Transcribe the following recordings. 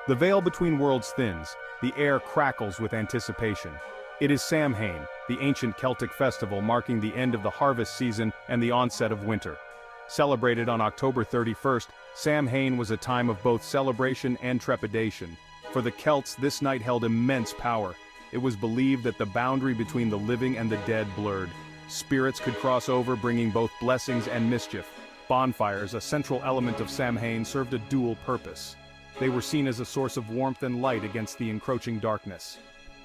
The veil between worlds thins, the air crackles with anticipation. It is Samhain, the ancient Celtic festival marking the end of the harvest season and the onset of winter. Celebrated on October 31st, Samhain was a time of both celebration and trepidation. For the Celts, this night held immense power. It was believed that the boundary between the living and the dead blurred. Spirits could cross over, bringing both blessings and mischief. Bonfires, a central element of Samhain, served a dual purpose. They were seen as a source of warmth and light against the encroaching darkness.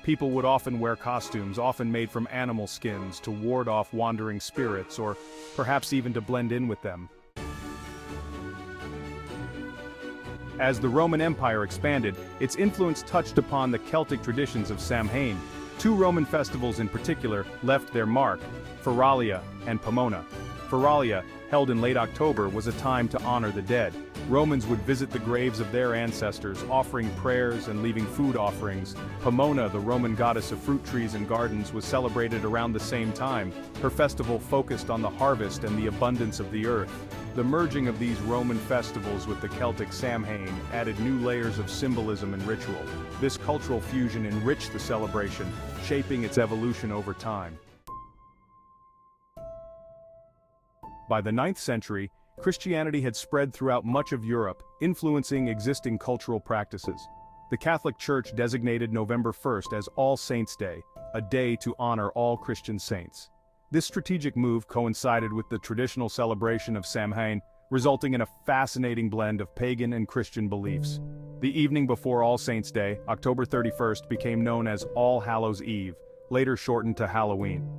People would often wear costumes, often made from animal skins, to ward off wandering spirits, or perhaps even to blend in with them. As the Roman Empire expanded, its influence touched upon the Celtic traditions of Samhain. Two Roman festivals in particular left their mark: Feralia and Pomona. Feralia, held in late October, was a time to honor the dead. Romans would visit the graves of their ancestors, offering prayers and leaving food offerings. Pomona, the Roman goddess of fruit trees and gardens, was celebrated around the same time. Her festival focused on the harvest and the abundance of the earth. The merging of these Roman festivals with the Celtic Samhain added new layers of symbolism and ritual. This cultural fusion enriched the celebration, shaping its evolution over time. By the 9th century, Christianity had spread throughout much of Europe, influencing existing cultural practices. The Catholic Church designated November 1st as All Saints' Day, a day to honor all Christian saints. This strategic move coincided with the traditional celebration of Samhain, resulting in a fascinating blend of pagan and Christian beliefs. The evening before All Saints' Day, October 31st, became known as All Hallows' Eve, later shortened to Halloween.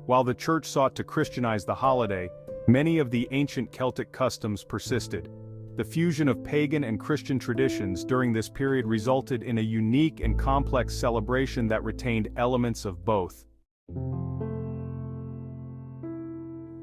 While the Church sought to Christianize the holiday, many of the ancient Celtic customs persisted. The fusion of pagan and Christian traditions during this period resulted in a unique and complex celebration that retained elements of both.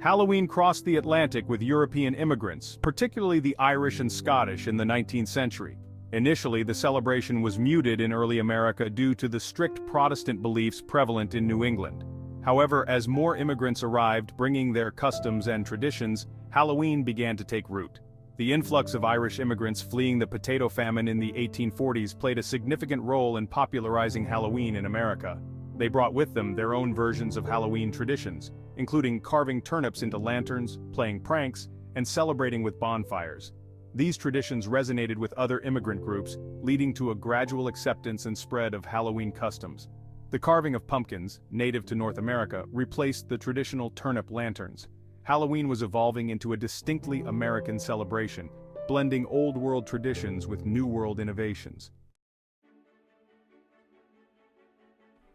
Halloween crossed the Atlantic with European immigrants, particularly the Irish and Scottish, in the 19th century. Initially, the celebration was muted in early America due to the strict Protestant beliefs prevalent in New England. However, as more immigrants arrived bringing their customs and traditions, Halloween began to take root. The influx of Irish immigrants fleeing the potato famine in the 1840s played a significant role in popularizing Halloween in America. They brought with them their own versions of Halloween traditions, including carving turnips into lanterns, playing pranks, and celebrating with bonfires. These traditions resonated with other immigrant groups, leading to a gradual acceptance and spread of Halloween customs. The carving of pumpkins, native to North America, replaced the traditional turnip lanterns. Halloween was evolving into a distinctly American celebration, blending old-world traditions with new-world innovations.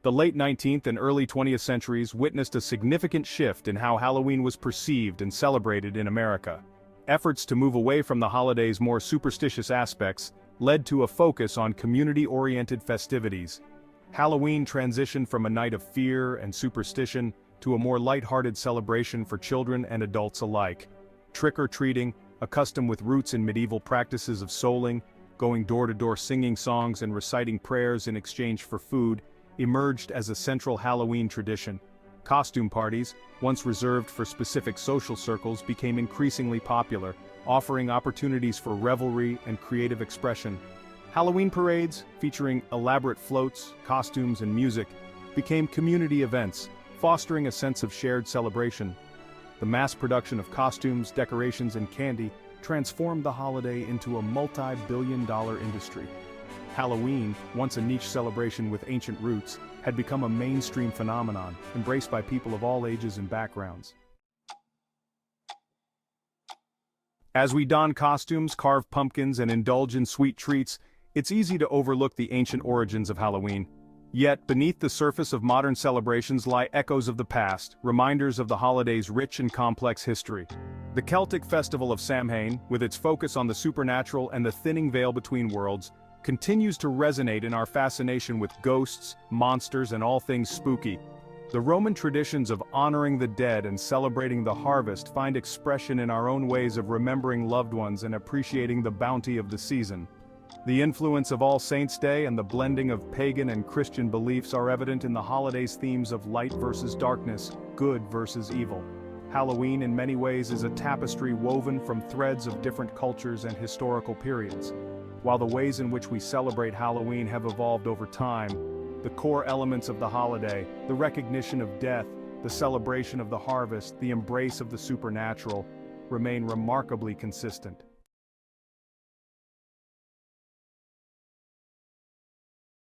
The late 19th and early 20th centuries witnessed a significant shift in how Halloween was perceived and celebrated in America. Efforts to move away from the holiday's more superstitious aspects led to a focus on community-oriented festivities. Halloween transitioned from a night of fear and superstition to a more light-hearted celebration for children and adults alike. Trick-or-treating, a custom with roots in medieval practices of souling, going door-to-door singing songs and reciting prayers in exchange for food, emerged as a central Halloween tradition. Costume parties, once reserved for specific social circles, became increasingly popular, offering opportunities for revelry and creative expression. Halloween parades, featuring elaborate floats, costumes, and music, became community events, fostering a sense of shared celebration. The mass production of costumes, decorations, and candy transformed the holiday into a multi-billion-dollar industry. Halloween, once a niche celebration with ancient roots, had become a mainstream phenomenon, embraced by people of all ages and backgrounds. As we don costumes, carve pumpkins, and indulge in sweet treats, it's easy to overlook the ancient origins of Halloween. Yet, beneath the surface of modern celebrations lie echoes of the past, reminders of the holiday's rich and complex history. The Celtic festival of Samhain, with its focus on the supernatural and the thinning veil between worlds, continues to resonate in our fascination with ghosts, monsters, and all things spooky. The Roman traditions of honoring the dead and celebrating the harvest find expression in our own ways of remembering loved ones and appreciating the bounty of the season. The influence of All Saints' Day and the blending of pagan and Christian beliefs are evident in the holiday's themes of light versus darkness, good versus evil. Halloween in many ways is a tapestry woven from threads of different cultures and historical periods. While the ways in which we celebrate Halloween have evolved over time, the core elements of the holiday, the recognition of death, the celebration of the harvest, the embrace of the supernatural, remain remarkably consistent.